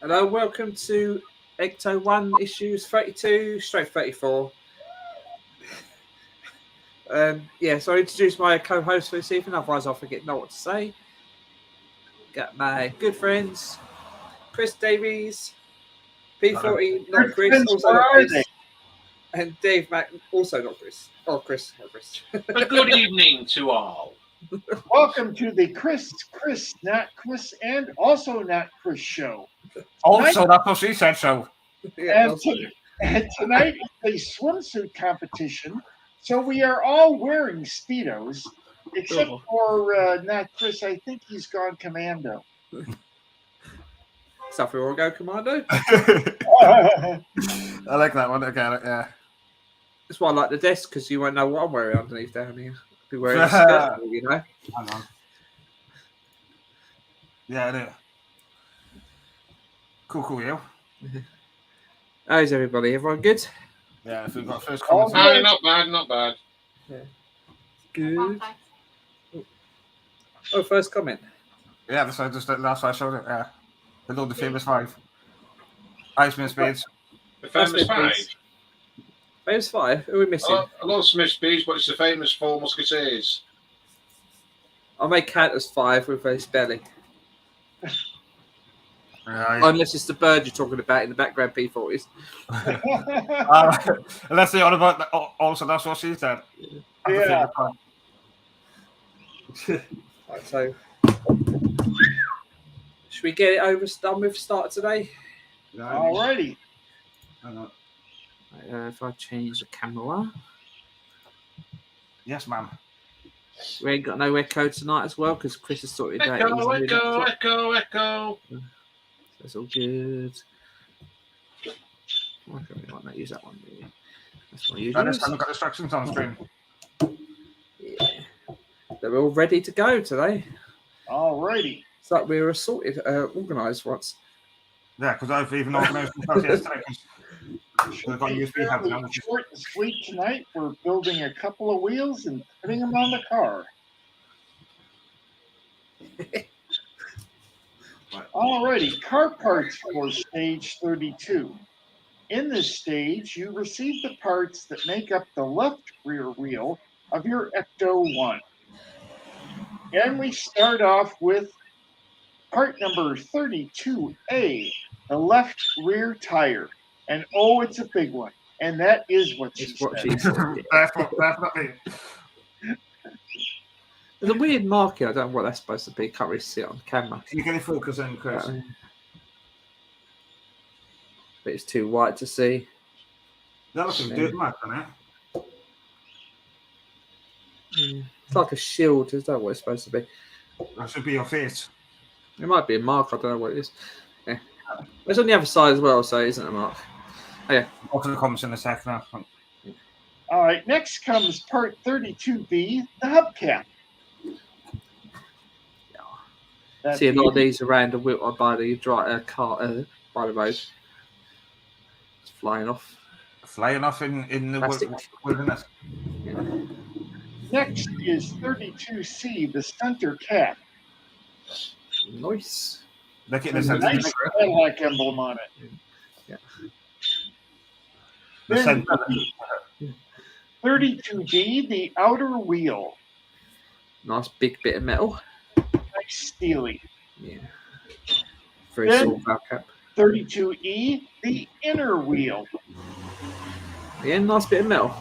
Hello, welcome to Ecto-1 issues 32, straight 34. So I introduce my co-host for this evening, otherwise I'll forget what to say. Got my good friends, Chris Davies, P40, not Chris, also not Chris, and Dave Mack, also not Chris. Oh, Chris, not Chris. A good evening to all. Welcome to the Chris, not Chris, and also not Chris show. Also, that's what she said, so. And tonight is a swimsuit competition, so we are all wearing Speedos, except for not Chris. I think he's gone commando. Stuff we all go commando. I like that one. Okay, yeah. That's why I like the desk, because you won't know what I'm wearing underneath down here. I'll be wearing a skirt, you know. Hang on. Yeah, I do. Cool, you. How's everybody? Everyone good? Yeah, if we've got first comment. Not bad. Yeah. Good. Oh, first comment. Yeah, that's why I showed it. Yeah. Below the famous five. Iceman Spades. The famous five. Famous five? Who are we missing? I love Smith Spades, but it's the famous four musketeers. I may count as five with a spelling. Yeah. Unless it's the bird you're talking about in the background, P40s. Unless they're on about also, that's what she said. Yeah. Right, so, should we get it done with start today? Alrighty. Hang on. If I change the camera. Yes, ma'am. We ain't got no echo tonight as well because Chris has sorted it out. Echo. That's all good. Why can't we not use that one? Really? That's what you use. I just haven't got instructions on screen. Yeah. They're all ready to go today. Alrighty. It's like we were organised once. Yeah, because I've even organised myself yesterday. We've got USB hubs now. Short and sweet tonight. We're building a couple of wheels and putting them on the car. Alrighty, car parts for stage 32. In this stage, you receive the parts that make up the left rear wheel of your Ecto-1. And we start off with part number 32A, the left rear tire. And oh, it's a big one. And that is what she said. Definitely. There's a weird marking. I don't know what that's supposed to be. Can't really see it on camera. Can you get it focus in, Chris? But it's too white to see. That looks like a dirt mark on it. It's like a shield. Is that what it's supposed to be? That should be your face. It might be a mark. I don't know what it is. Yeah. It's on the other side as well, so it isn't a mark. Oh, yeah. I'll put the comments in a second. All right, next comes part 32B, the hubcap. Yeah. See a lot of these around the wheel by the car by the road. It's flying off. Flying off in the wilderness. Yeah. Next is 32C, the center cap. Nice. Look at this. Nice Cadillac emblem on it. Yeah. Then 32D, the outer wheel. Nice big bit of metal. Nice steely. Yeah. Very small Hubcap. 32E, the inner wheel. Yeah, nice bit of metal.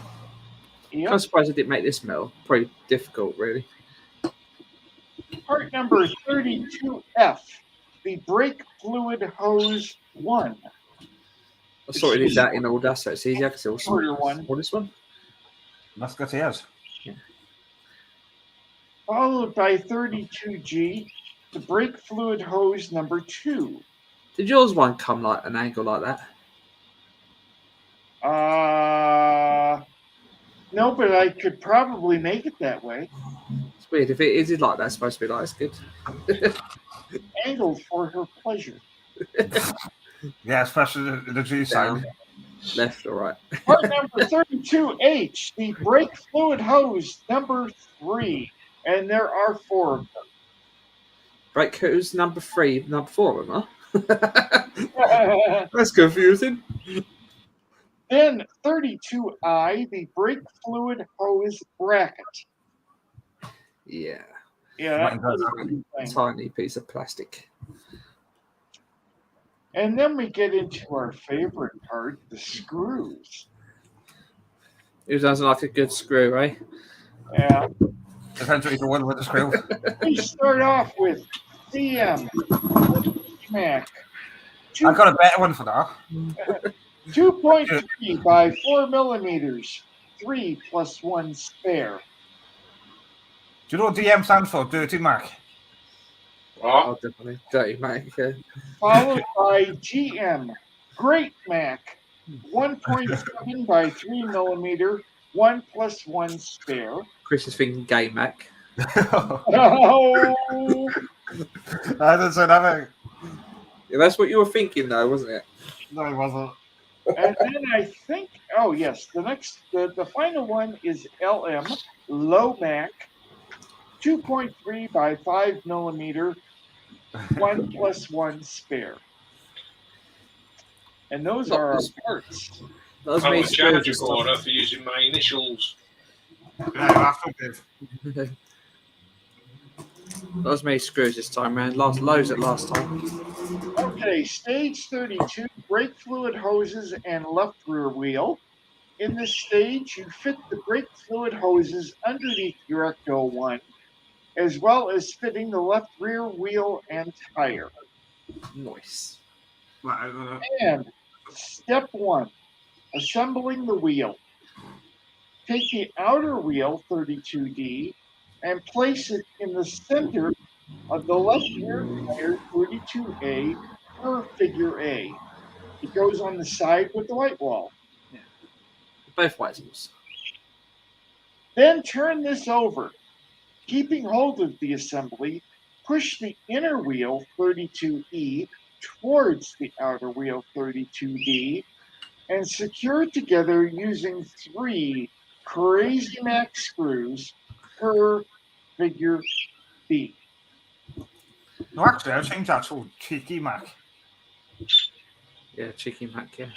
Yep. I'm surprised I didn't make this metal. Pretty difficult, really. Part number 32F, the brake fluid hose 1. I sort of did that in order, so it's easier. I can see all this one. That's good to hear. Yeah. Followed by 32G, the brake fluid hose number 2. Did yours one come like an angle like that? No, but I could probably make it that way. It's weird. If it is like that, it's supposed to be like, it's good. Angled for her pleasure. Yeah, especially the G side. Left or right. Part number 32H, the brake fluid hose number 3. And there are 4 of them. Brake hose number 3, number 4 of them, huh? That's confusing. Then 32I, the brake fluid hose bracket. Yeah. Yeah, Right, that's that's a good thing. Tiny piece of plastic. And then we get into our favorite part, the screws. It doesn't like a good screw, eh? Yeah. Depends what you're doing with the screw. We start off with CM Mac. I got a better one for that. 2.3 by 4 millimeters. 3 plus 1 spare. Do you know what DM stands for? Dirty Mac. What? Oh, definitely. Dirty Mac. Yeah. Followed by GM Great Mac. 1.7 by 3 millimeter. 1 plus 1 spare. Chris is thinking gay Mac. Oh, I didn't say nothing. Yeah, that's what you were thinking, though, wasn't it? No, it wasn't. and then I think, oh yes, the final one is LM Low Mac. 2.3 by 5 millimeter. 1 plus 1 spare. And those Not are our this- parts. That was I me was charge screws this recorder time. for using my initials. Yeah, that's what it is. That was me screws this time, man. Loads at last time. Okay, stage 32, brake fluid hoses and left rear wheel. In this stage, you fit the brake fluid hoses underneath your Ecto-1, as well as fitting the left rear wheel and tire. Nice. Right, And step 1, assembling the wheel. Take the outer wheel, 32D, and place it in the center of the left rear tire, 32A, per figure A. It goes on the side with the white wall. Both white balls. Then turn this over. Keeping hold of the assembly, push the inner wheel, 32E, towards the outer wheel, 32D, and secure it together using 3 Crazy Mac screws per figure B. No, actually, I think that's all cheeky Mac. Yeah, Cheeky Mac, yeah.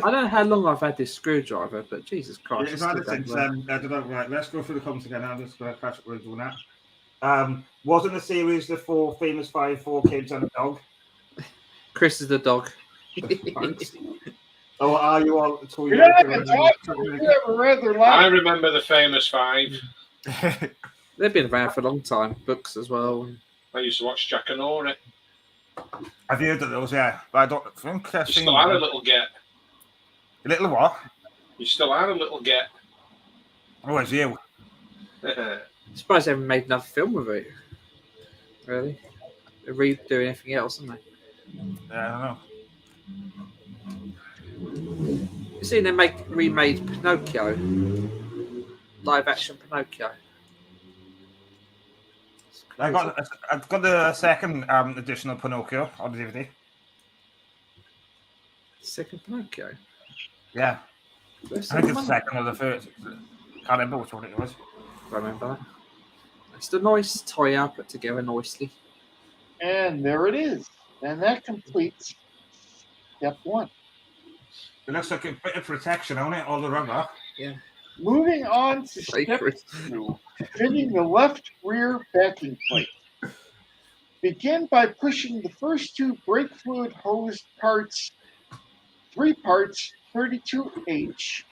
I don't know how long I've had this screwdriver, but Jesus Christ. It's it's not still since, going well. I don't know, right, let's go through the comments again. I'm just going to catch up with doing that. Wasn't the series the 4 famous 4 kids and a dog? Chris is the dog. Oh, are you all? So You don't have to talk to me. You have a rather I loud. remember the famous 5. They've been around for a long time. Books as well. I used to watch Jack and Ori. I've heard of those, yeah, but I don't think I've You seen still had a them. little get. A little what? You still had a little get. Oh, it's you. I'm surprised they haven't made another film with it. Really? They're redoing anything else, aren't they? Yeah, I don't know. You seen they remade Pinocchio? Live action Pinocchio. I've got the second edition of Pinocchio on the DVD. Second Pinocchio? Yeah, Where's I think the it's the second or the first. Can't remember which one it was. I remember that. It's the nice toy I put together nicely. And there it is. And that completes step 1. It looks like a bit of protection on it, all the rubber. Moving on to step Sacred. 2, fitting the left rear backing plate. Begin by pushing the first 2 brake fluid hose parts, 3 parts, 32H.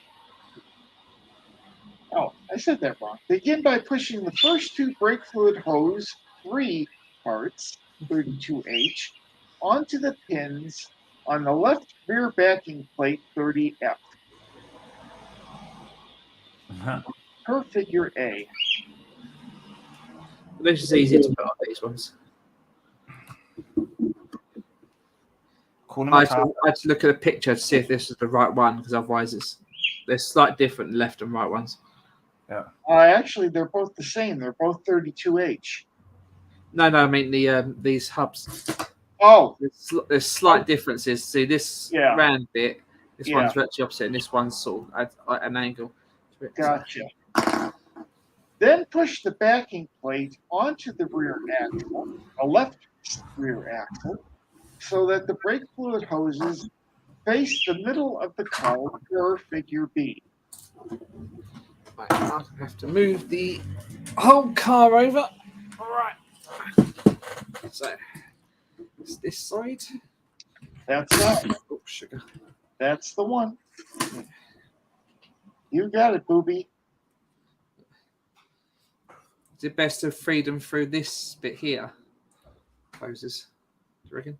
Oh, I said that wrong. Begin by pushing the first 2 brake fluid hose, 3 parts, 32H, onto the pins on the left rear backing plate, 30F. Per figure A. This is easy to put on these ones. Calling I my had, to, car. I had to look at a picture to see if this is the right one, because otherwise they're slightly different left and right ones. Actually, they're both the same. They're both 32H. No, I mean these hubs. Oh, There's slight differences. See this Yeah. round bit. This Yeah. one's virtually opposite, and this one's sort of at an angle. gotcha. Then push the backing plate onto the rear axle, a left rear axle, so that the brake fluid hoses face the middle of the car or figure B. Right, I have to move the whole car over. All right. So it's this side. That's right. Oh, sugar. That's the one. You got it, booby. Is it best to feed them through this bit here? Hoses. Do you reckon?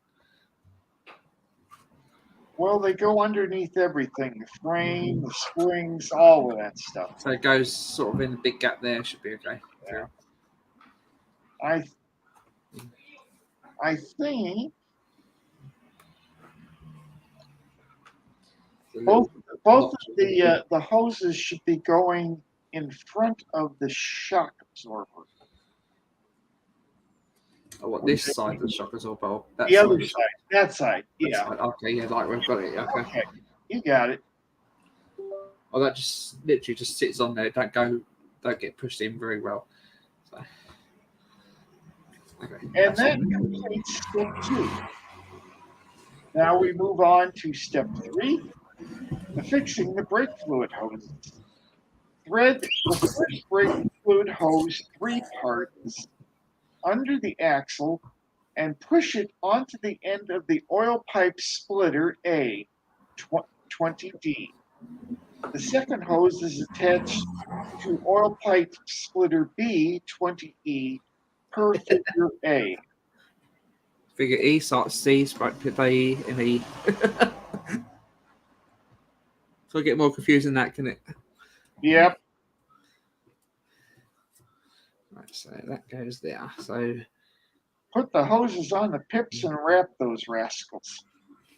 Well, they go underneath everything, the frame, the springs, all of that stuff. So it goes sort of in the big gap there. Should be okay. Yeah. I think both of the hoses should be going in front of the shock absorber. Oh, what, this side of the shock absorber? That The other side. side, that side, That yeah. side. Okay, yeah, like we've got it. Okay. Okay, you got it. Oh, that just literally just sits on there. Don't get pushed in very well. So. Okay. And that completes step 2. Now we move on to step 3, affixing the brake fluid hoses. Thread the first brake fluid hose 3 parts under the axle and push it onto the end of the oil pipe splitter A, 20D. The second hose is attached to oil pipe splitter B, 20E, per figure A. Figure E starts C, right? Put E and E. So I get more confused than that, can it? Yep. Right, so that goes there. So Put the hoses on the pips and wrap those rascals.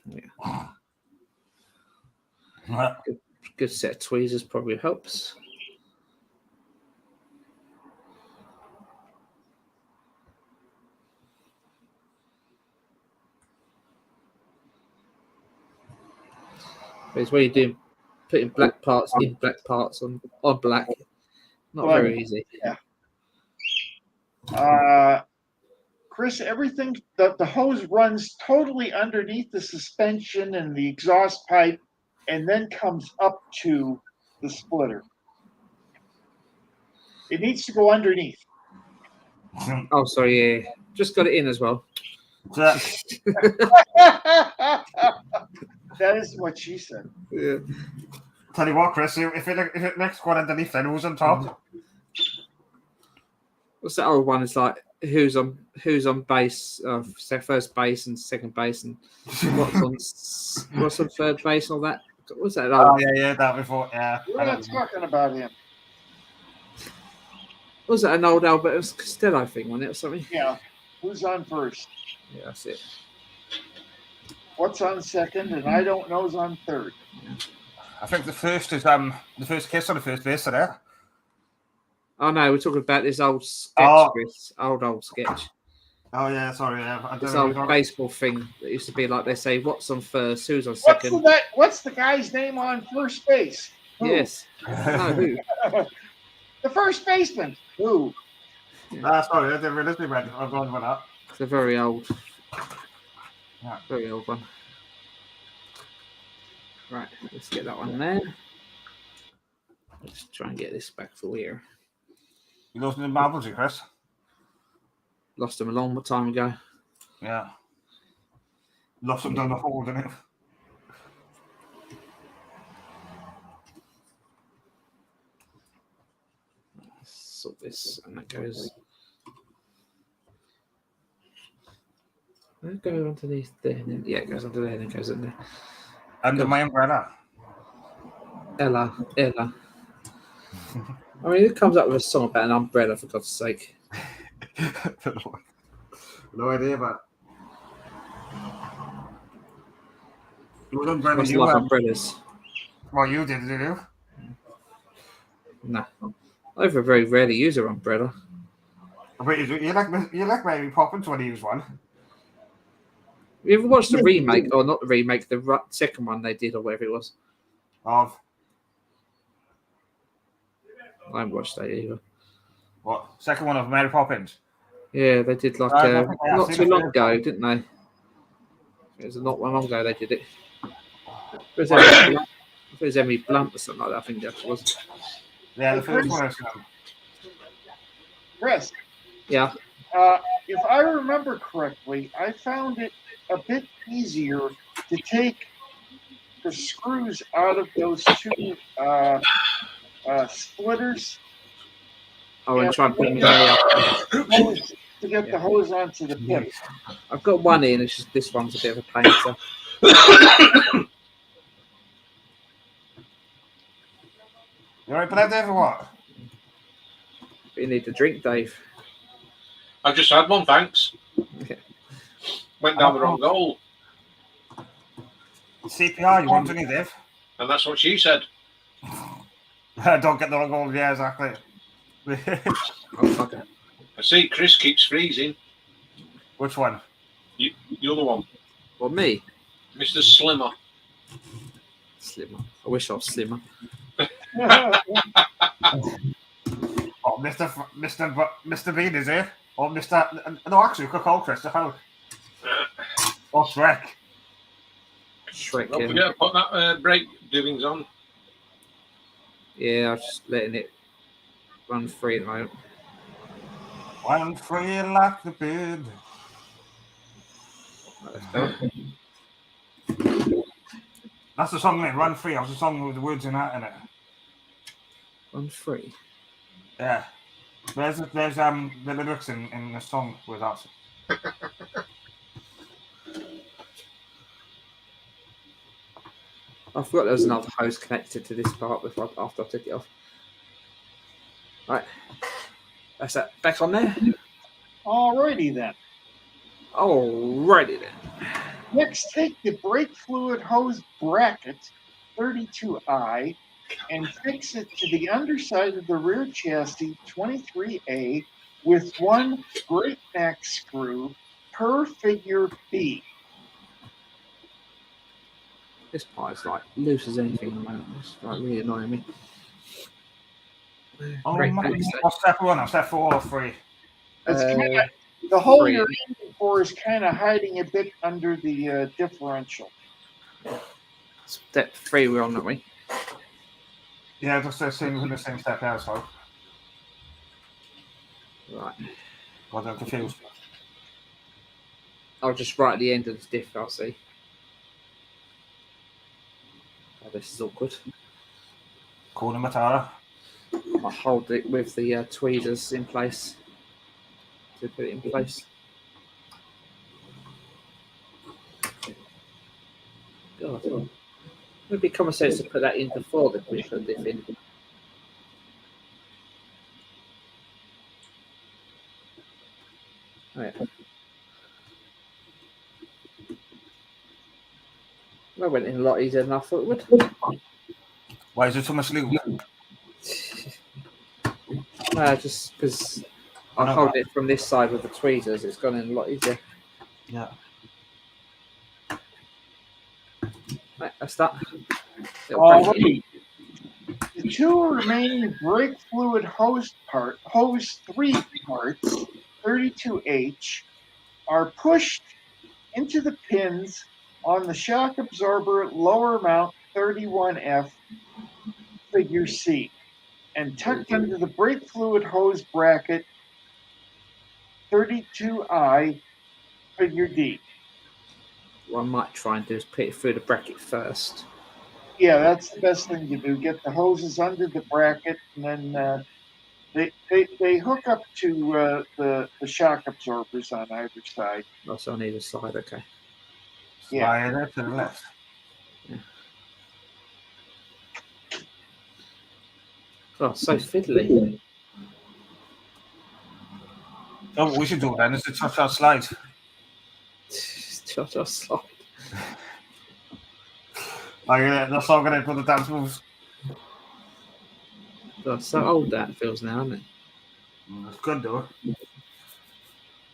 yeah. Good set of tweezers probably helps. But it's when you do putting black parts in black parts on black. Not Well, very easy. Yeah. Chris, everything, the hose runs totally underneath the suspension and the exhaust pipe and then comes up to the splitter. It needs to go underneath. Oh, sorry, yeah. Just got it in as well. That is what she said. Yeah. Tell you what, Chris, if it next one underneath, then who's on top? What's that old one? It's like who's on base, first base and second base, and what's on third base, all that. What's that? Oh yeah, that before, yeah. We're not talking about him. Was that an old Albert Costello thing on it or something? Yeah. Who's on first? Yeah, that's it. What's on second? And I don't know's on third. Yeah. I think the first is the first kiss on the first base there. Oh no, we're talking about this old sketch, Chris. Old sketch. Oh yeah, sorry. Yeah. This old baseball thing that used to be like they say, what's on first, who's on second? What's the guy's name on first base? Who? Yes. No, who? The first baseman. Who? Sorry, I didn't realize I'm going with that. It's a very old, Yeah. very old one. Right, let's get that one there. Let's try and get this back for here. You lost the marbles, Chris? Lost them a long time ago. Yeah. Lost them down the hole, didn't it? Sort this, and that goes. Go underneath there. Yeah, it goes under there, and then goes in there. Under my umbrella. Ella. I mean, it comes up with a song about an umbrella, for God's sake. No idea, but. What umbrella Must you like have? umbrellas. Well, you did you? No. I very rarely use an umbrella. But you like Mary Poppins when he used one. You ever watched the remake, or not the remake, the second one they did, or whatever it was? Of I haven't watched that either. what? Second one of Mary Poppins. Yeah, they did like I think I have not seen too it. long ago, didn't they? It was not long ago they did it. It was Emily Blunt or something like that. I think that was. Yeah, the first one is Chris, Yeah. if I remember correctly, I found it a bit easier to take the screws out of those two splitters Oh, and and try and put them in there. hose to get the hose onto the pin. I've got one in. It's just this one's a bit of a pain. So. You alright for that, Dave, or what? You need to drink, Dave. I've just had one, thanks. Yeah. Went down the wrong goal. CPR, you want any, Dave? And that's what she said. Don't get the wrong goal. Yeah, exactly. Oh, fuck it. I see Chris keeps freezing. Which one? The other one. Well, me. Mr. Slimmer. Slimmer. I wish I was slimmer. Oh, Mr. Bean is here. Or Mr. No, actually, we could call Chris the Hulk. Or Shrek. Shrek. Don't Yeah. forget to put that brake doings on. Yeah, I'm just letting it run free at the moment. Run free like the bird. That's the song, mate. Run free. That's the song with the words in that in it. Run free. Yeah. There's the lyrics in the song with us. I forgot there was another hose connected to this part after I took it off. Right. That's that. Back on there. Alrighty then. Alrighty then. Next, take the brake fluid hose bracket 32I and fix it to the underside of the rear chassis 23A with one brake neck screw per figure B. This part is like loose as anything at the moment. It's like really annoying me. Oh, Great, my, thanks. what's step one? Or step 4 or 3? It's kinda, the hole three. you're aiming for is kind of hiding a bit under the differential. Step 3 we're on, aren't we? Yeah, just the same step there, so. Right. Got them confused. I'll just write at the end of the diff, I'll see. Oh, this is awkward. Corner Matara. I'll hold it with the tweezers in place to put it in place. God, it would be common sense to put that in before we put this in. Oh, yeah. That went in a lot easier than I thought it would. Why is there so much lube? Just because I hold it from this side with the tweezers, it's gone in a lot easier. Yeah. Right, that's that. Alrighty. The two remaining brake fluid hose 3 parts, 32H, are pushed into the pins on the shock absorber lower mount 31F figure C and tucked under the brake fluid hose bracket 32I figure D. What I might try and do is put it through the bracket first. Yeah, that's the best thing to do. Get the hoses under the bracket, and then they hook up to the shock absorbers on either side. Also on either side, okay. Yeah. Slide it to the left. Oh, so fiddly. Oh, what we should do then is the touch-out slide. Just slide. That's all going to put the dance moves. Oh, so old that feels now, isn't it? It's good though.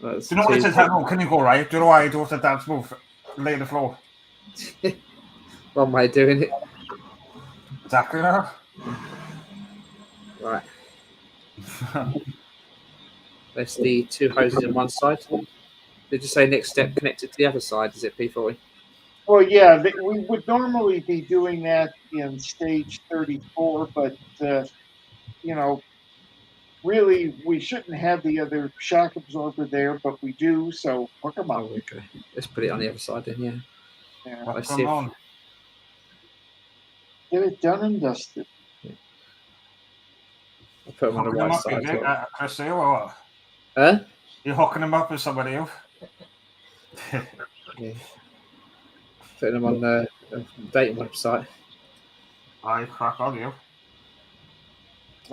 That's Do you know what it says? How can you go right? Do you know why I do the dance move? Lay the floor. One way of doing it. Exactly now. Right. That's the two hoses on one side. Did you say next step connected to the other side? Is it P40? Well, yeah, we would normally be doing that in stage 34, but, you know, really, we shouldn't have the other shock absorber there, but we do, so hook them up. Oh, okay. Let's put it on the other side then, yeah. Yeah. What's Let's going see if- on? Get it done and dusted. I'll put them on the Hooking them right up, side is as it? well. Chris, you or what? Huh? You're hooking them up with somebody else? Yeah. Putting them on the dating website. I crack on you.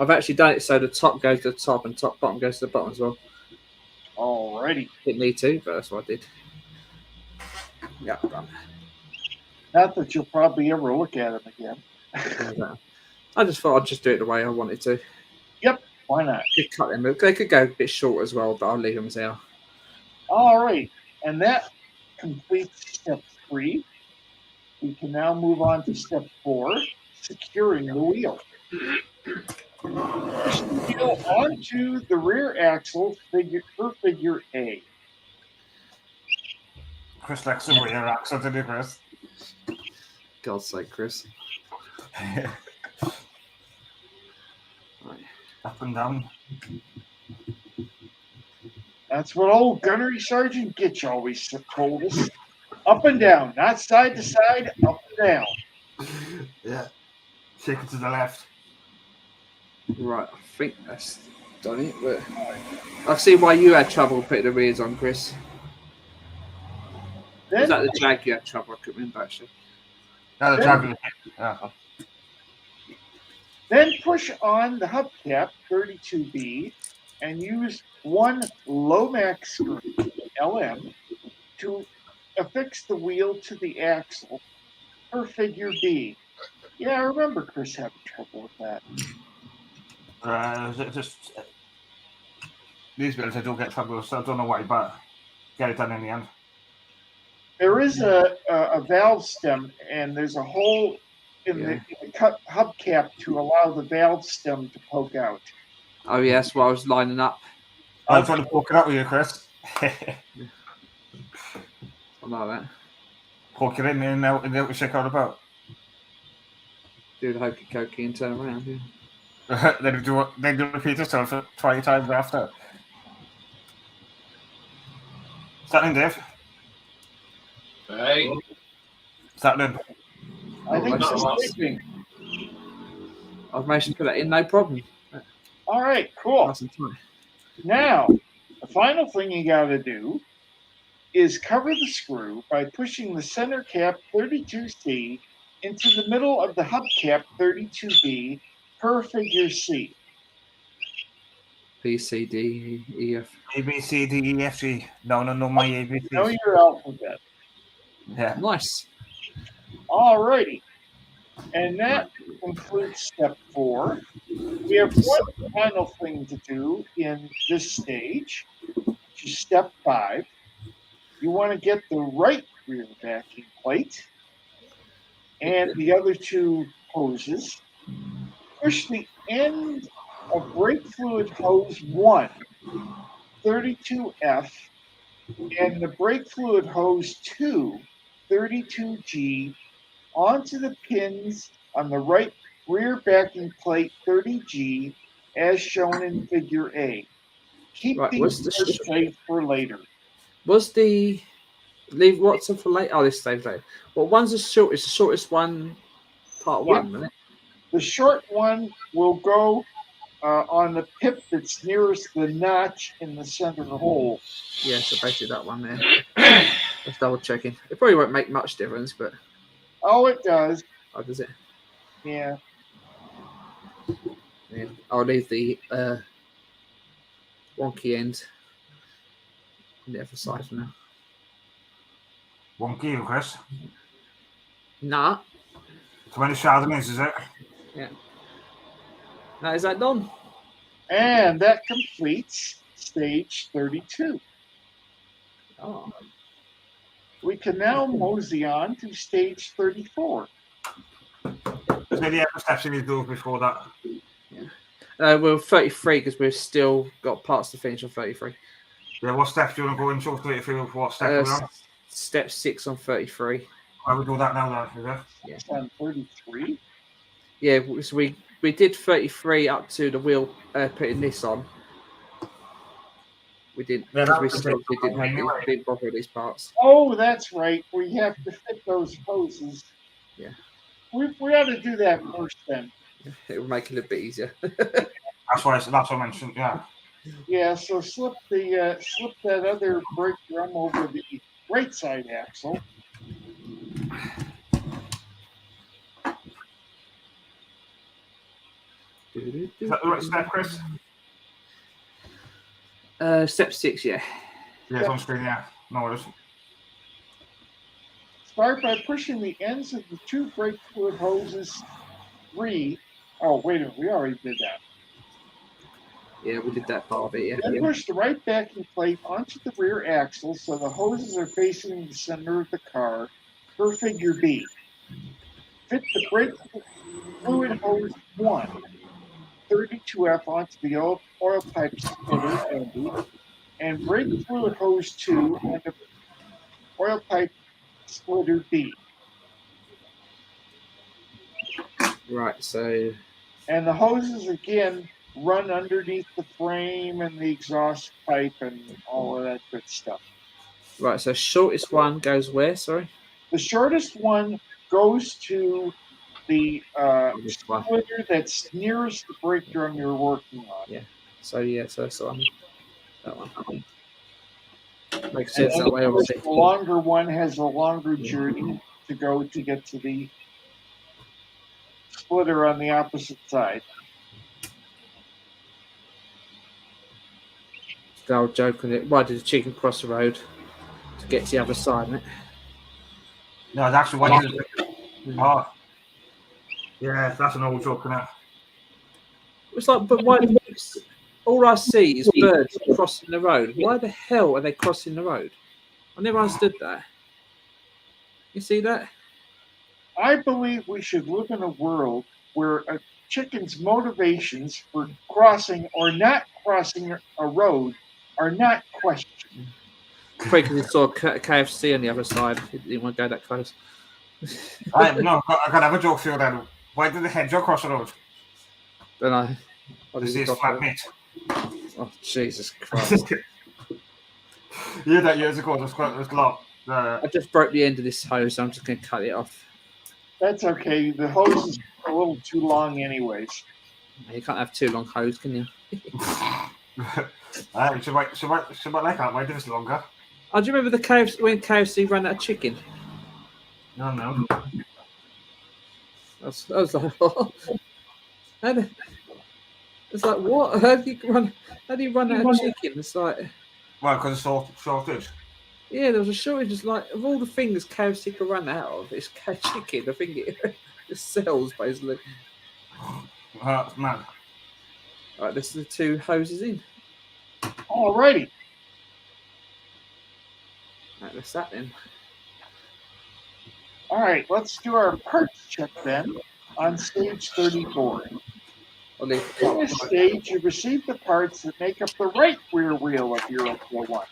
I've actually done it so the top goes to the top and top bottom goes to the bottom as well. Alrighty. Didn't need to, but that's what I did. Yeah, done. Not that you'll probably ever look at them again. I just thought I'd just do it the way I wanted to. Why not? Could cut them. They could go a bit short as well, but I'll leave them as they are. All right. And that completes step 3. We can now move on to step 4, securing the wheel. Push the wheel onto the rear axle for figure A. Chris likes the rear axle, did you, Chris? God's sake, Chris. Right. Up and down. That's what old Gunnery Sergeant Gitch always told us. Up and down, not side to side, up and down. Yeah. Shake it to the left. Right, I think that's done it, but I see why you had trouble putting the rears on, Chris. Was Then, that the Jag you had trouble? I couldn't remember actually. No, the Yeah. traveling. Yeah. then push on the hubcap 32B and use one Lomax screw, LM, to affix the wheel to the axle per figure B. Yeah, I remember Chris having trouble with that. These bills I do get trouble with, so I don't know why, but get it done in the end. There is a valve stem, and there's a hole in the hubcap to allow the valve stem to poke out. Oh yeah, that's what I was lining up. I'm trying to poke it out with you, Chris. Something like that. Poke it in and out and out and shake out about. Do the hokey cokey and turn around. Yeah. Then do repeat yourself 20 times after. Starting, Dave. Hey, Starting. I think not it's a lot. sleeping. I've managed to put that in, no problem. All right, cool. Nice and tight. Now, the final thing you got to do is cover the screw by pushing the center cap 32C into the middle of the hubcap 32B per figure C. B, C, D, E, F. A, B, C, D, E, F, G. No, my ABCs. Know your alphabet. Yeah. Nice. All righty. And that concludes step 4. We have one final thing to do in this stage, which is step 5. You want to get the right rear backing plate and the other 2 hoses. Push the end of brake fluid hose 1, 32F, and the brake fluid hose 2, 32G, onto the pins on the right rear backing plate 30G as shown in figure A. Keep Right, these what's the first safe for later. Was the leave Watson for later? Oh, this stays later. Well, one's the shortest. The shortest one, part Yep. 1, isn't it? The short one will go on the pip that's nearest the notch in the center hole. Yeah, so basically that one there. Just double checking. It probably won't make much difference, but Oh, it does. oh, does it? Yeah. Yeah. I'll leave the wonky end on the other side for now. Wonky, Chris. Nah. So many Chardonnays, is it? Now is that done? And that completes stage 32. Oh. We can now mosey on to stage 34. There's many other steps you need to do before that. We're 33 because we've still got parts to finish on 33. Yeah, what steps do you want to go into? 33 what step are we on? Step 6 on 33. I would do that now, though. Is it? It's on 33. Yeah, so we did 33 up to the wheel putting this on. We didn't Yeah, because that we was said we didn't have anyway. didn't bother with these parts. Oh, that's right. We have to fit those hoses. Yeah. We ought to do that first then. It will make it a little bit easier. That's what I mentioned. Yeah. Yeah, so slip that other brake drum over the right side axle. Is that the right step, Chris? Step 6, yeah. Yeah, it's on screen. Yeah. No, it isn't. Start by pushing the ends of the two brake fluid hoses free. Oh, wait a minute. We already did that. Yeah, we did that part of it, yeah. Then push the right backing plate onto the rear axle so the hoses are facing the center of the car per figure B. Fit the brake fluid hose 1, 32F onto the oil pipe splitter and brake fluid hose 2 and the oil pipe splitter B. Right, so And the hoses again run underneath the frame and the exhaust pipe and all of that good stuff. right, so shortest one goes where? Sorry, The shortest one goes to the this one. splitter that's nearest the brake drum you're working on. Yeah. So that's the one. That one. Makes sense that way, obviously. The longer one has a longer journey to go to get to the splitter on the opposite side. The old joke on it. Why did the chicken cross the road to get to the other side? Isn't it? No, it's actually why did it? Oh. Yeah, that's an old joke, isn't it? It's like, but why? All I see is birds crossing the road. Why the hell are they crossing the road? I never understood that. You see that? I believe we should live in a world where a chicken's motivations for crossing or not crossing a road are not questioned. Probably because he saw KFC on the other side. He didn't want to go that close. I got another joke for you then. Why did the hedgehog cross the road? Then I This is flat meat. Oh, Jesus Christ. Yeah, that years ago, there's a lot. I just broke the end of this hose, so I'm just going to cut it off. That's okay. The hose is a little too long anyways. You can't have too long hose, can you? Should I like that? Why do this longer? Oh, do you remember the KFC, when KFC ran out of chicken? No. That was like, what? It's like, what? How do you run out of chicken? It's like, Well, because it's shortage. yeah, there was a shortage. It's like, of all the things KFC could run out of, it's chicken. I think it sells, basically. Man. Right, this is the two hoses in. Alrighty. Right, that's that then. All right, let's do our parts check then on stage 34. On the, In this stage, you receive the parts that make up the right rear wheel of your Ecto-1.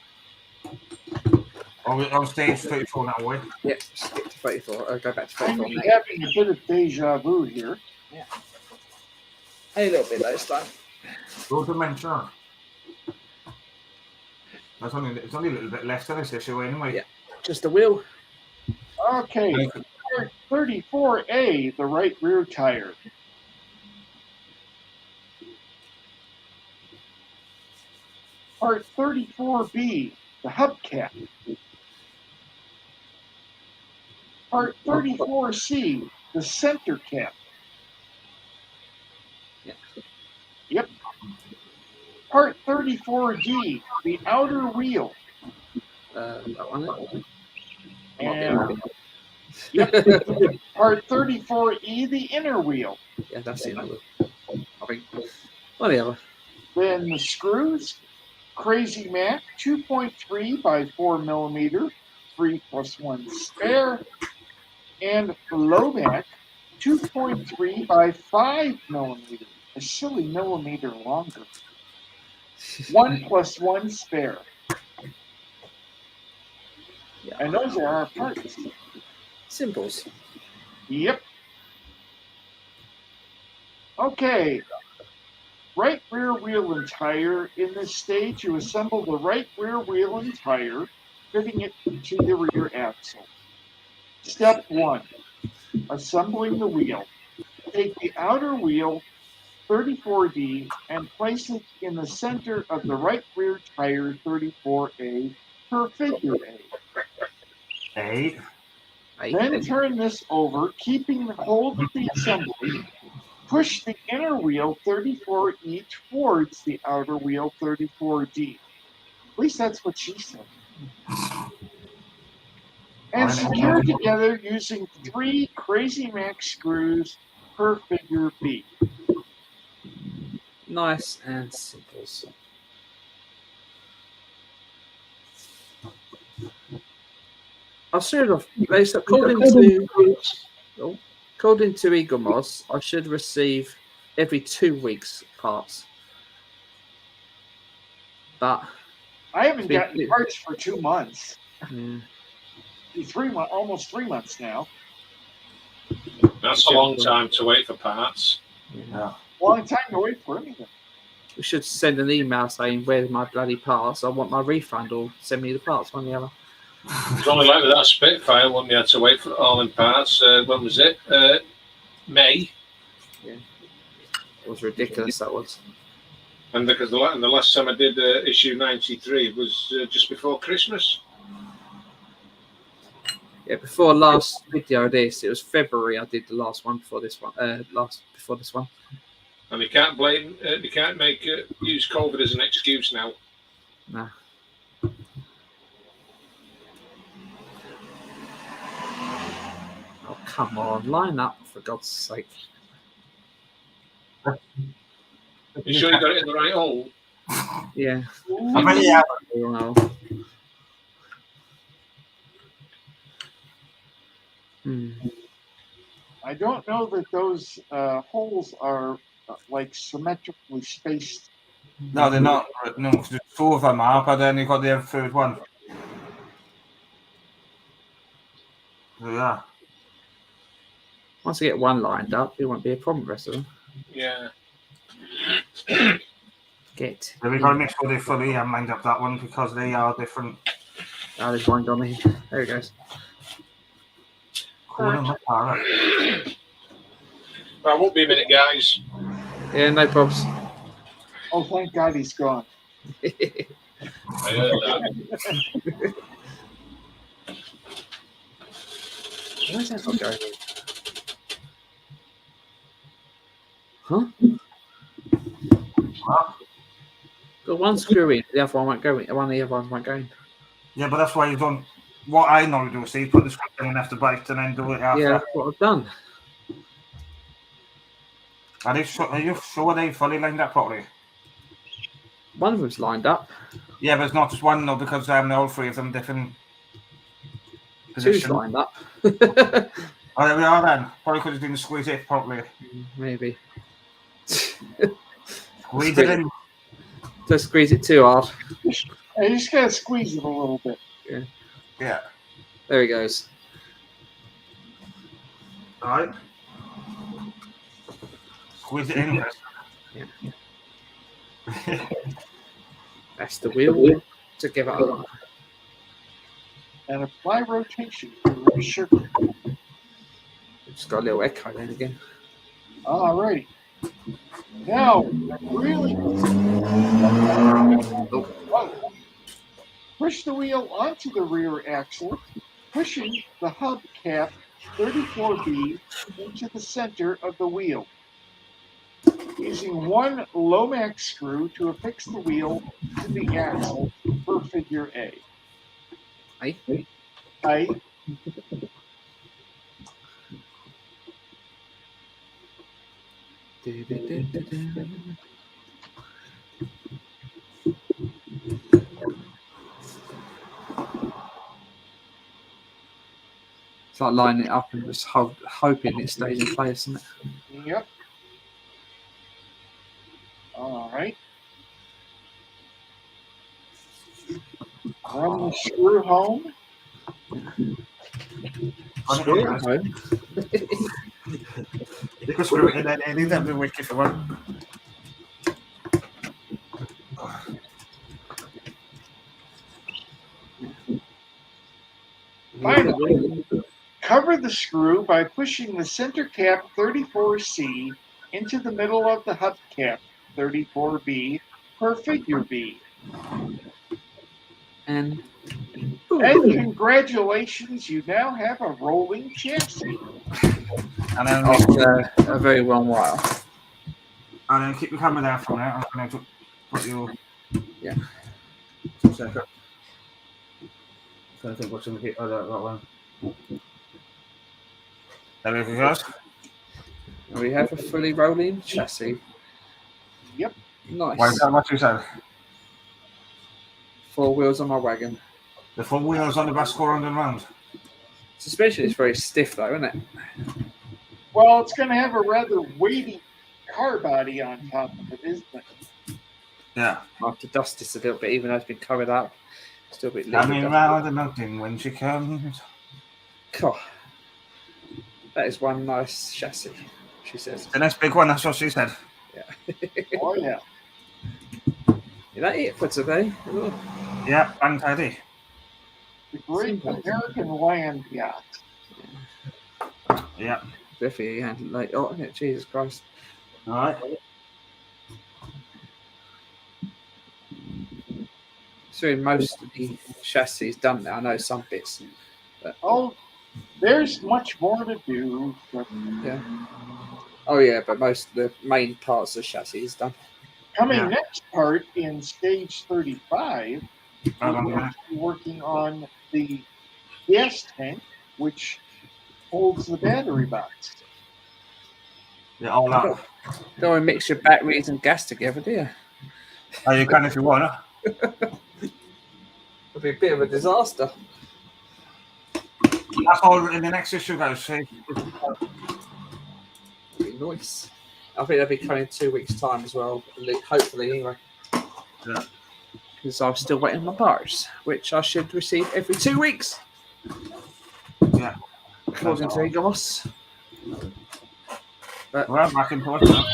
On stage 34 now, boy. yeah, skip to 34. I'll go back to I'm 34 now. having a bit of deja vu here. A little bit this time. Go to mention. It's only a little bit left of this issue anyway. Yeah. Just the wheel. Okay, part 34A, the right rear tire. Part 34B, the hubcap. Part 34C, the center cap. Yeah. Yep. Part 34D, the outer wheel. That one. And part 34E, the inner wheel. Yeah, that's it. I think. Whatever. Then the screws, Crazy Mac 2.3 by 4 millimeter, 3 + 1 spare, and Lomac 2.3 by 5 millimeter, a silly millimeter longer, 1 + 1 spare. Yeah. And those are our parts. Symbols. Yep. Okay. Right rear wheel and tire. In this stage, you assemble the right rear wheel and tire, fitting it to the rear axle. Step 1. Assembling the wheel. Take the outer wheel, 34D, and place it in the center of the right rear tire, 34A, per figure A. 8. Then turn this over, keeping the hold of the assembly. Push the inner wheel 34E towards the outer wheel 34D. At least that's what she said. And secure together using 3 Crazy Max screws per figure B. Nice and symbols. I should have. According to Eagle Moss, I should receive every 2 weeks parts. But I haven't gotten parts for 2 months. Yeah. 3 months, almost 3 months now. That's a long time to wait for parts. Yeah. Long time to wait for anything. We should send an email saying, "Where's my bloody parts? I want my refund," or send me the parts, one or the other. It's only like with that Spitfire when we had to wait for all in parts. When was it? May. Yeah. It was ridiculous, that was. And because the last time I did issue 93 was just before Christmas. Yeah, before last video, this it was February. I did the last one before this one. Before this one. And you can't blame. You can't make use COVID as an excuse now. Nah. Oh, come on, line up for God's sake! You sure you got it in the right hole? Yeah. I mean, yeah. I don't know that those holes are like symmetrically spaced. No, they're not. No, there's 2 of them are, but then you've got the third one. So, yeah. Once I get one lined up, it won't be a problem. The rest of them. Yeah. Get. Then we've got to make sure they fully lined up that one because they are different. Oh, there's one on here. There it goes. Well, won't be a minute, guys. Yeah, no problems. Oh, thank God he's gone. I heard that. Where's that not going? Huh? Got one screw in, the other one won't go in. One of the other ones won't go in. Yeah, but that's why you don't. What I normally do is you put the screw in and have to bite and then do it after. Yeah, that's what I've done. Are you sure they fully lined up properly? One of them's lined up. Yeah, but it's not just one though, because all 3 of them different Two's positions. lined up. Oh, there we are then. Probably could have didn't squeeze it properly. Maybe. Squeeze it in. Don't squeeze it too hard. You just gotta squeeze it a little bit. Yeah. There he goes. All right. Squeeze it in. Yeah. That's the wheel to give it up. And apply rotation to resugar. Just got a little echo then again. All right. Now, really, push the wheel onto the rear axle, pushing the hubcap 34B into the center of the wheel. Using 1 Lomax screw to affix the wheel to the axle per figure A. Aye. It's like lining it up and just hoping it stays in place, isn't it? Yep. All right. Run the screw home. Screw it at home. You can screw it in any day of the week if you want. Finally, cover the screw by pushing the center cap 34C into the middle of the hubcap 34B for figure B. And And congratulations, you now have a rolling chassis. And then, after a very long while. and then keep the camera there for now. I'm going to put you. Yeah. 2 seconds. So I think what's going to get that one. There we go. And we have a fully rolling chassis. Yep. Nice. Why is that what you said? 4 wheels on my wagon. The front wheels on the back score on the round. Suspension is very stiff though, isn't it? Well, it's going to have a rather weighty car body on top of it, isn't it? Yeah. After dust is a little bit, even though it's been covered up. Still a bit Coming little. round the mountain when she comes. God, that is one nice chassis, she says. The next big one, that's what she said. Yeah. Oh, yeah. Is that it for today? Oh, Yeah, bang tidy. The great American land yacht. Yeah. definitely handled like, oh, isn't it? Jesus Christ. All right. So most of the chassis is done now. I know some bits. But, Oh, there's much more to do. But yeah. Oh, yeah, but most of the main parts of the chassis is done. coming next part in stage 35, we're going to be working on the gas tank, which holds the battery box. Yeah, all that. Don't want to mix your batteries and gas together, do you? Oh, you can if you want. It'll be a bit of a disaster. That's all in the next issue, guys. See? It'll be nice. I think they'll be coming in 2 weeks' time as well, hopefully, anyway. Yeah. Because I'm still waiting on my parts, which I should receive every 2 weeks. Yeah. According to Egos. But Well, back in port now.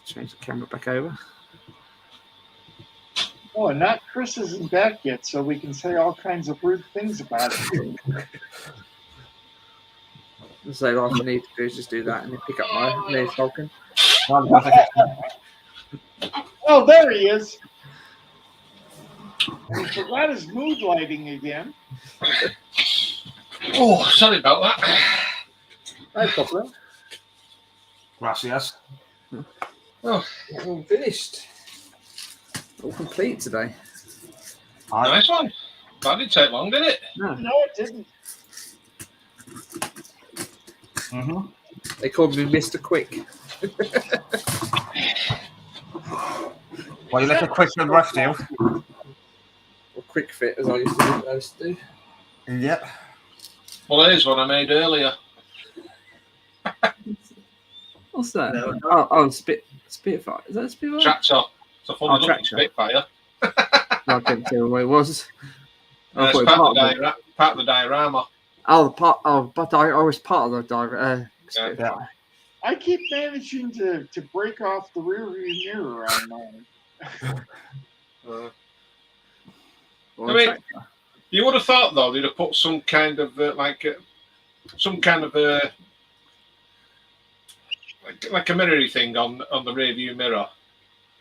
change the camera back over. Oh, and not Chris isn't back yet, so we can say all kinds of rude things about it. So all I need to do is just do that and then pick up my Lear Falcon. Oh, there he is. He forgot his mood lighting again. Oh, sorry about that. No problem. Gracias. Oh, All finished. All complete today. All right. nice one. That didn't take long, did it? No. No, it didn't. Mm-hmm. They called me Mr. Quick. Well, you look a quick and rough deal. Or Quick Fit, as I used to do. Yep. Well, here's one I made earlier. What's that? No. Oh, Spitfire. Is that a Spitfire? Tractor. It's a funny looking Tractor. Spitfire. I couldn't tell what it was. I It's thought it was part of the diorama. Oh, the part. Oh, but I was part of the diver. Spitfire. I keep managing to break off the rear view mirror on mine. Or I mean- Tractor. You would have thought though they'd have put some kind of like a mirror thing on the rear view mirror.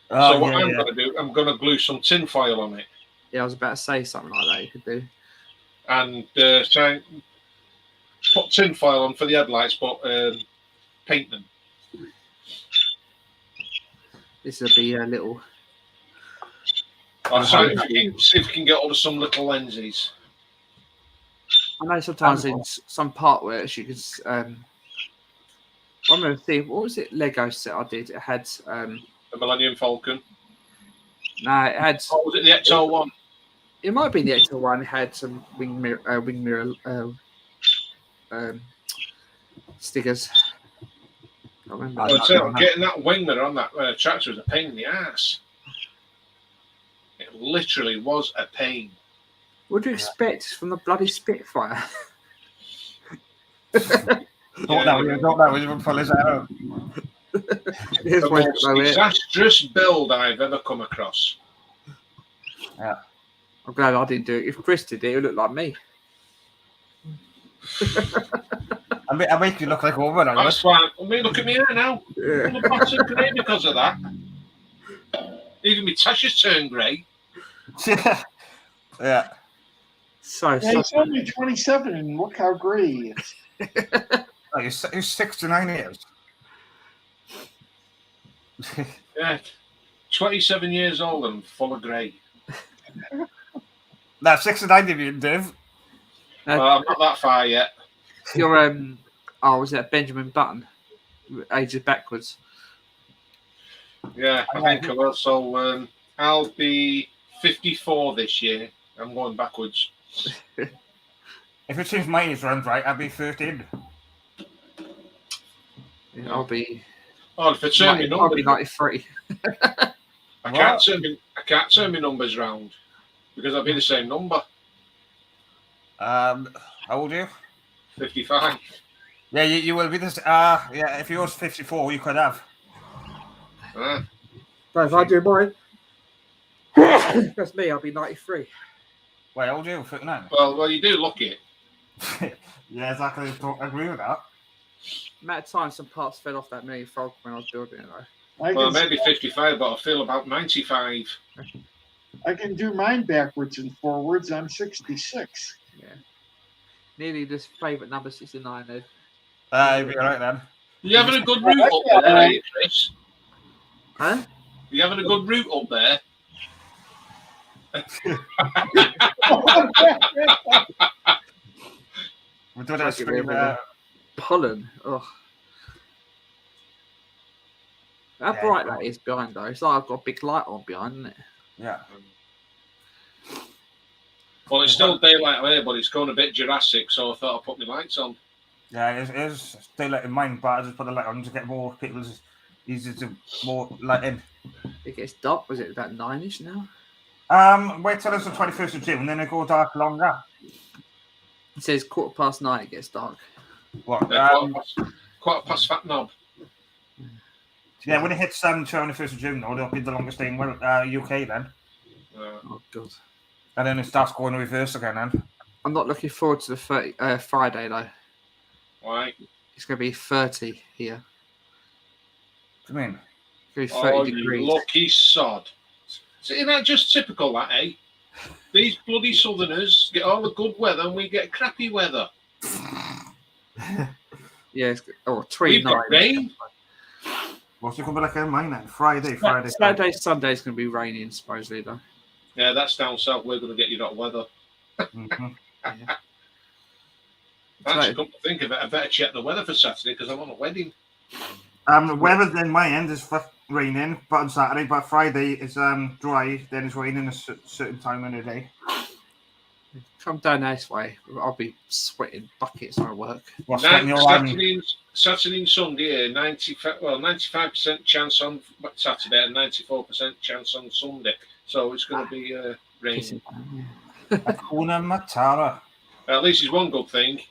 Oh, So what yeah, I'm yeah. going to do, I'm going to glue some tin foil on it Yeah, I was about to say something like that. You could do. and try and put tin foil on for the headlights, but paint them. This would be a little. I'll try and see if we can get hold of some little lenses. I know sometimes in some part where you could. I remember seeing what was it Lego set I did. It had. The Millennium Falcon. No, it had. Or was it the Ecto-1? It might be the Ecto one. It had some wing mirror stickers. I remember. I'd say getting that wing mirror on that tractor was a pain in the ass. It literally was a pain. What do you expect from the bloody Spitfire? Don't know. He would pull his hair out. Here's The one most below it. disastrous build I've ever come across. Yeah. I'm glad I didn't do it. If Chris did it, it would look like me. I make you look like a woman. That's fine. I mean, look at me here now. Yeah. I'm a bastard grey because of that. Even my Tasha's turned grey. Yeah. So he's only 27, and look how gray he is. He's 69 years. Yeah. 27 years old and full of grey. No, 69 if you Div. I'm not that far yet. You're was it Benjamin Button? Ages backwards. Yeah, I think I will. So I'll be 54 this year. I'm going backwards. If it seems my age runs right, I'll be 13. Yeah, I'll be. Oh, if I turn my I'll be numbers, 93. I can't turn my numbers round because I'll be the same number. How old are you? 55. Yeah, you will be this. Yeah, if you was 54, you could have. But if I do mine, that's me. I'll be 93. Wait, how old are you? 39. Well, you do look it. Yeah, exactly. Don't agree with that. Amount of time some parts fell off that mini frog when I was building it though. Well, maybe 55, but I feel about 95. I can do mine backwards and forwards. I'm 66. Yeah. Nearly this favourite number 69 though. You'll be alright then. You having a good route up there, are you, Chris? Huh? You having a good route up there? We're doing a stream. Pollen. Oh. How bright that is behind though. It's like I've got a big light on behind, isn't it? Yeah. Well, it's still daylight here, but it's going a bit Jurassic, so I thought I'd put my lights on. Yeah, it is daylight in mine, but I just put the light on to get more people. Easy to more light in. It gets dark. Was it about 9ish now? Wait till it's the 21st of June, then it go dark longer. It says 9:15 it gets dark. What? Quarter past Fat Knob. Yeah, when it hits 21st of June, though, it'll be the longest day in UK then. Oh god. And then it starts going reverse again then. I'm not looking forward to the Friday though. Why? It's going to be 30 here. What do you mean? It's going to be 30 degrees. You lucky sod. So isn't that just typical, that, eh? These bloody southerners get all the good weather and we get crappy weather. Yeah, We've got rain. What's it going to be like in mine then? Friday. Saturday, Sunday is going to be raining, supposedly, though. Yeah, that's down south. We're going to get you that weather. Mm-hmm. Yeah. Actually, come to think of it, I better check the weather for Saturday because I'm on a wedding. The weather in my end is raining, but on Saturday, but Friday is dry, then it's raining a certain time in the day. Come down this way. I'll be sweating buckets when I work. Saturday and Sunday, 95% chance on Saturday and 94% chance on Sunday. So it's going to be raining. Hakuna Matata. At least it's one good thing.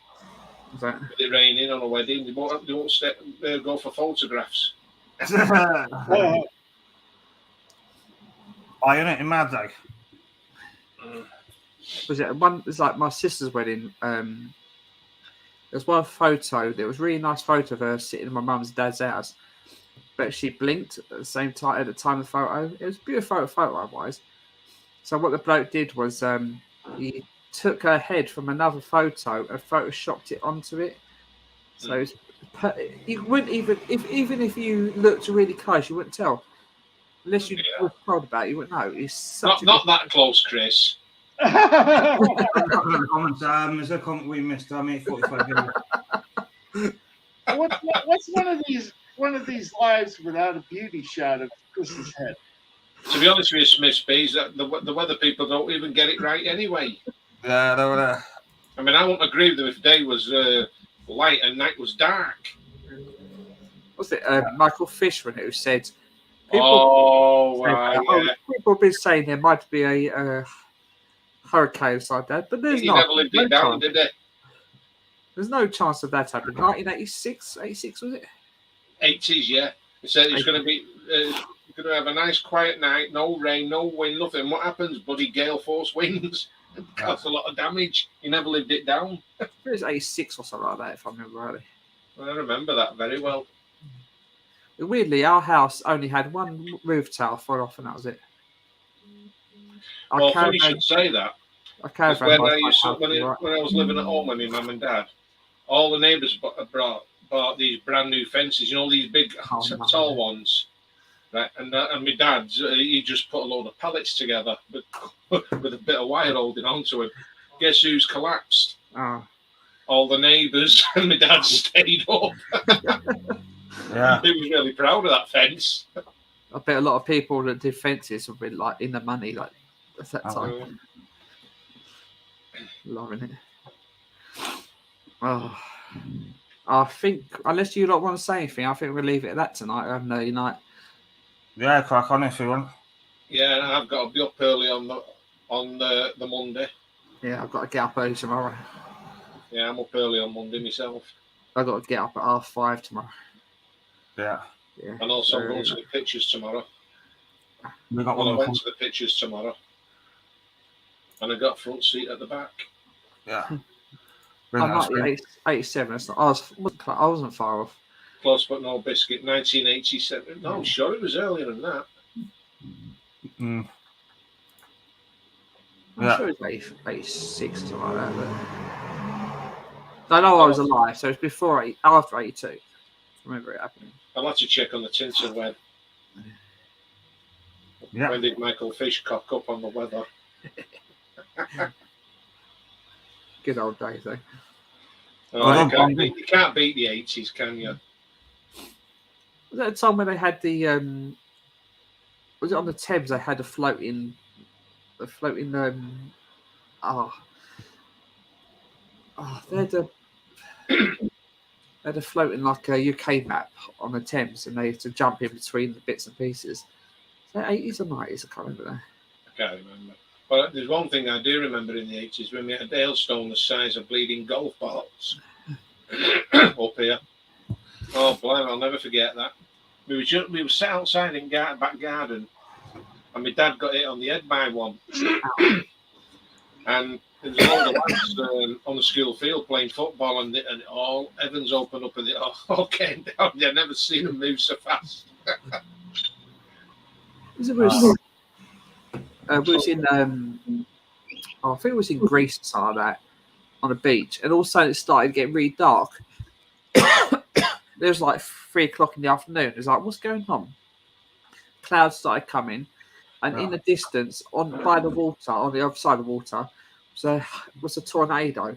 Is that? With it raining on a wedding, they won't go for photographs. Iron it in mad like. Was it one? It's like my sister's wedding. There's one photo. There was a really nice photo of her sitting in my mum's and dad's house, but she blinked at the same time at the time of the photo. It was a beautiful photo, otherwise. So what the bloke did was he took her head from another photo and photoshopped it onto it. So you wouldn't even if you looked really close, you wouldn't tell. Unless you were told about it, you wouldn't know. It's not that close, Chris. Comments, is there a comment we missed? I made 45 minutes. What's one of these lives without a beauty shot of Chris's head? To be honest with you, Smith Bees, the weather people don't even get it right anyway. Yeah, they were. I mean, I won't agree with them if day was light and night was dark. Was it Michael Fishman who said? People have been saying there might be a hurricanes like that. But there's He not. never lived it down, did he? There's no chance of that happening. 1986, 86 was it? 80s, yeah. He said it's going to be going to have a nice quiet night, no rain, no wind, nothing. What happens, buddy? Gale force winds. It caused a lot of damage. He never lived it down. It was 86 or something like that, if I remember rightly. I remember that very well. Weirdly, our house only had one roof tile fall off, and that was it. Well, funny you should say that. Because When I was living at home with my mum and dad, all the neighbours bought these brand new fences. You know, these big tall ones. Right, and my dad, he just put a load of pallets together with a bit of wire holding onto it. Guess who's collapsed? Oh. All the neighbours, and my dad stayed up. Yeah. He was really proud of that fence. I bet a lot of people that did fences would be like in the money, like at that time. Loving it. Oh, I think unless you lot want to say anything, I think we'll leave it at that tonight. I have no night. Yeah, crack on if you want. Yeah, and I've got to be up early on the Monday. Yeah, I've got to get up early tomorrow. Yeah, I'm up early on Monday myself. I've got to get up at 5:30 tomorrow. Yeah. Yeah. And also I'm going to the pictures tomorrow. I went to the pictures tomorrow. And I got front seat at the back. Yeah. I'm not 87. I wasn't far off. Close but no biscuit, 1987. No, I'm sure it was earlier than that. Mm. I'm sure it was 86 or something like that. But I know I was alive, so it's before after 82. I remember it happening. I'll have to check on the Tinsel when. Yeah. When did Michael Fish cock up on the weather? Good old days, though. You can't beat the 80s, can you? Was that a time when they had the was it on the Thames? They had a floating. They had a floating like a UK map on the Thames, and they used to jump in between the bits and pieces. Is that 80s or 90s? I can't remember. I can't remember. But there's one thing I do remember in the 80s when we had a hailstone the size of bleeding golf balls up here. Oh, blimey, I'll never forget that. We were sat outside in back garden, and my dad got hit on the head by one. And there was a load of lads on the school field playing football, and all heavens opened up, and they all came down. I've never seen them move so fast. We was in I think it was in Greece or something like that, on a beach, and all of a sudden it started getting really dark. It was like 3 o'clock in the afternoon. It was like, what's going on? Clouds started coming, and in the distance, by the water, on the other side of the water, was a tornado.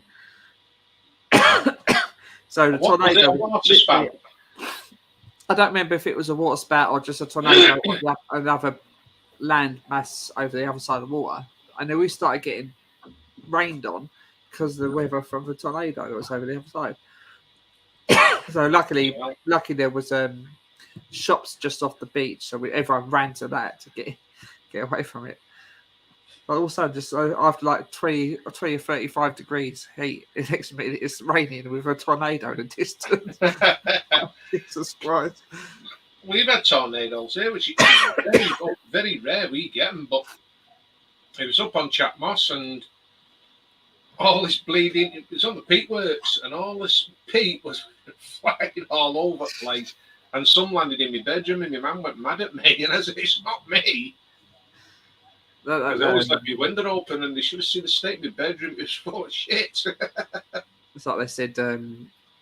So the tornado was I don't remember if it was a water spout or just a tornado or another land mass over the other side of the water. And then we started getting rained on because of the weather from the tornado that was over the other side. So luckily there was shops just off the beach, so everyone ran to that to get away from it. But also just after like 20 or 35 degrees heat, next minute it's raining with a tornado in the distance. Jesus Christ. We've had tornadoes here, which is very rare we get them, but it was up on Chat Moss, and all this bleeding, it was on the peat works, and all this peat was flying all over the place. And some landed in my bedroom, and my mum went mad at me, and I said, it's not me. Because I always left my window open, and they should have seen the state of my bedroom. It was full of shit. It's like they said,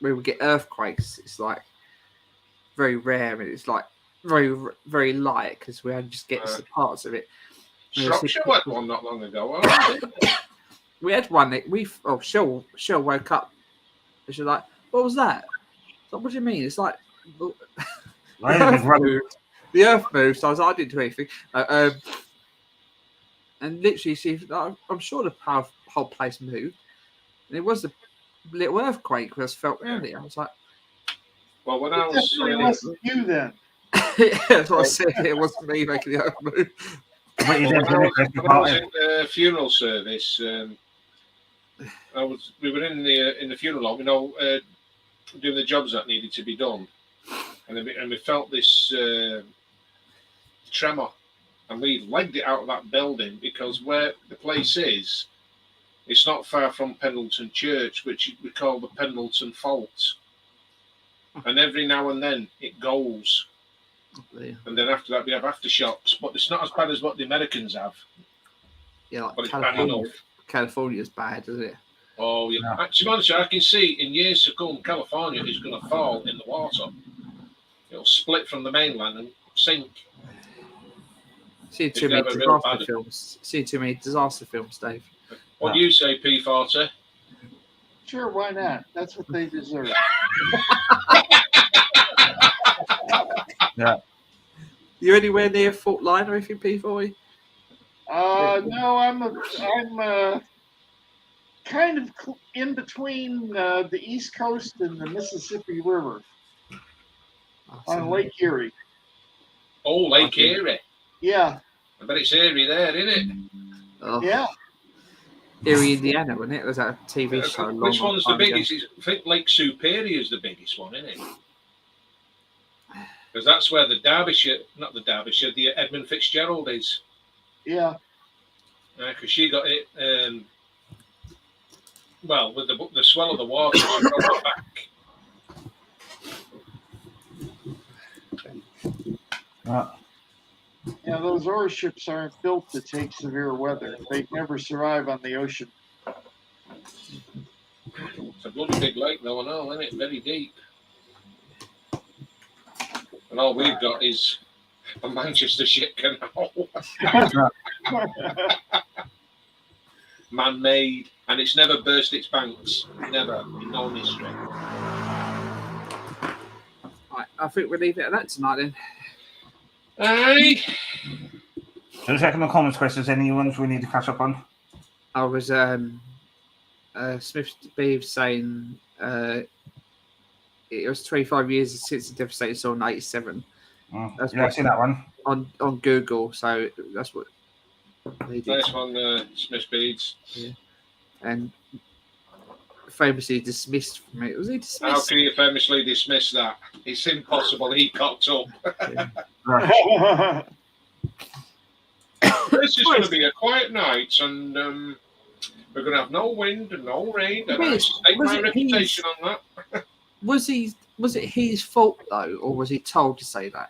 we would get earthquakes. It's like very rare, and it's like very, very light because we only just get parts of it. Shropshire had one not long ago. We had one that Shell woke up. And she was like, what was that? Like, what do you mean? It's like the earth moved. So I was like, I didn't do anything. And literally, I'm sure the whole place moved. And it was a little earthquake that was felt around it. I was like, well, when I was it wasn't you then. Yeah, that's what I said. It wasn't me making the earth move. What you did, When I Chris, was in the funeral service, we were in the funeral home, doing the jobs that needed to be done, and we felt this tremor, and we legged it out of that building because where the place is, it's not far from Pendleton Church, which we call the Pendleton Fault, and every now and then it goes. And then after that, we have aftershocks, but it's not as bad as what the Americans have. Yeah, like but it's bad enough. California's bad, isn't it? Oh, yeah. To be honest, I can see in years to come, California is going to fall in the water. It'll split from the mainland and sink. See too many disaster films. See too many disaster films, Dave. What do you say, P40? Sure, why not? That's what they deserve. Yeah. You anywhere near fault line or anything, P40? No, I'm kind of in between the East Coast and the Mississippi River on Lake Erie. Oh, Lake Erie. Yeah. I bet it's Erie there, isn't it? Oh. Yeah. Erie, Indiana, wasn't it? There's a TV show. Which one's the biggest? I think Lake Superior is the biggest one, isn't it? Because that's where the Edmund Fitzgerald is. Yeah. Because she got it. Well, with the swell of the water, she brought it back. Yeah, those ore ships aren't built to take severe weather. They'd never survive on the ocean. It's a bloody big lake, though, I know, isn't it? Very deep. And all we've got is a Manchester ship canal. Man-made, and it's never burst its banks. Never, in no history. Right, I think we'll leave it at that tonight then. Aye. So checking the comments, Chris, is any ones we need to catch up on? I was Smith Beaves saying it was 25 years since the devastating storm in 87. I've seen that one on Google, so that's what they did. Nice one, Smith Beads. Yeah. And famously dismissed from it. Was he dismissed? How can you famously dismiss that? It's impossible. He cocked up. Yeah. Right. This is going to be a quiet night, and we're going to have no wind and no rain. And I stake my reputation on that. Was it his fault though, or was he told to say that?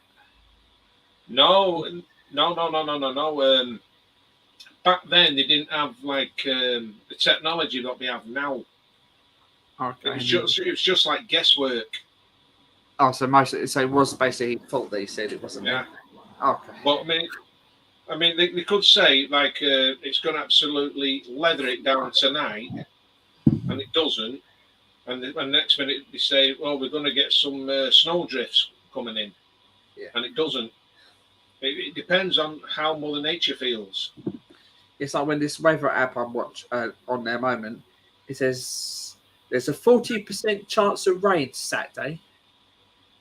No. Back then, they didn't have the technology that we have now. Okay. It was just like guesswork. Oh, so it was basically his fault that he said it wasn't. Yeah. Okay. But I mean, they could say it's going to absolutely leather it down tonight, and it doesn't. And next minute they say, well, we're going to get some snow drifts coming in, and it doesn't. It depends on how Mother Nature feels. It's like when this weather app I watch on their moment, it says there's a 40% chance of rain Saturday,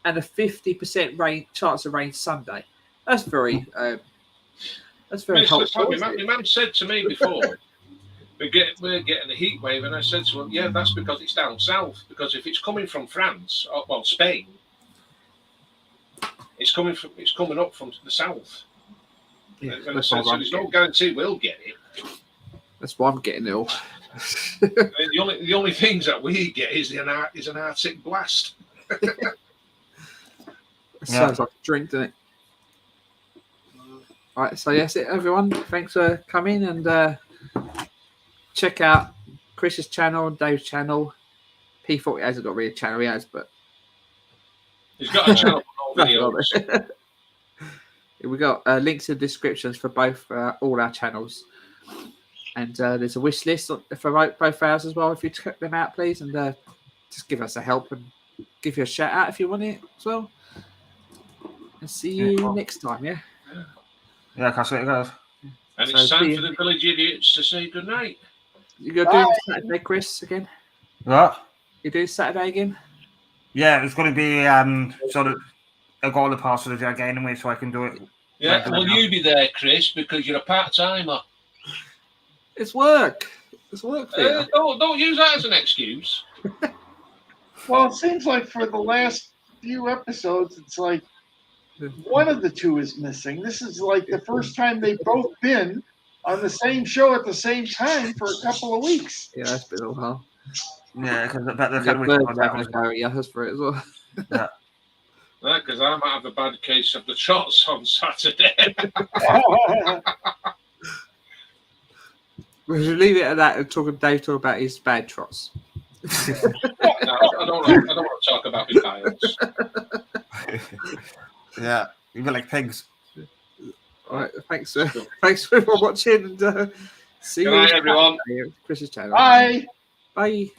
and a 50% chance of rain Sunday. That's very helpful. My man said to me before, we're getting a heat wave, and I said to him, yeah, that's because it's down south. Because if it's coming from France, Spain, it's coming up from the south. Yeah, and I said, so there's no guarantee we'll get it. That's why I'm getting ill. The only things that we get is an Arctic blast. Sounds like a drink, doesn't it? All right, so that's it, everyone. Thanks for coming, and check out Chris's channel, Dave's channel. P40 hasn't got really a channel, he has, but he's got a channel for videos. We got links in the descriptions for both all our channels, and there's a wish list for both ours as well. If you check them out, please, and just give us a help and give you a shout out if you want it as well. And see you next time. Yeah. Yeah, catch you later, guys. And it's time for the village idiots to say good night. You gonna do Saturday, Chris, again? What? You do Saturday again? Yeah, it's going to be sort of a goal of pass for the jag anyway, so I can do it Yeah, will you be there, Chris, because you're a part-timer? It's work. It's work, Peter. Don't use that as an excuse. Well, it seems like for the last few episodes, it's like one of the two is missing. This is like the first time they've both been on the same show at the same time for a couple of weeks. Yeah, it's been a while. Yeah, because I bet they're The kind birds of having a go at you for it as well. Yeah. Because I might have a bad case of the trots on Saturday. We should leave it at that and Dave talk about his bad trots. No, I don't want to talk about my piles. Yeah, you be like pigs. All right, thanks for watching and see Good you night, everyone. Chris's channel. Bye. Bye.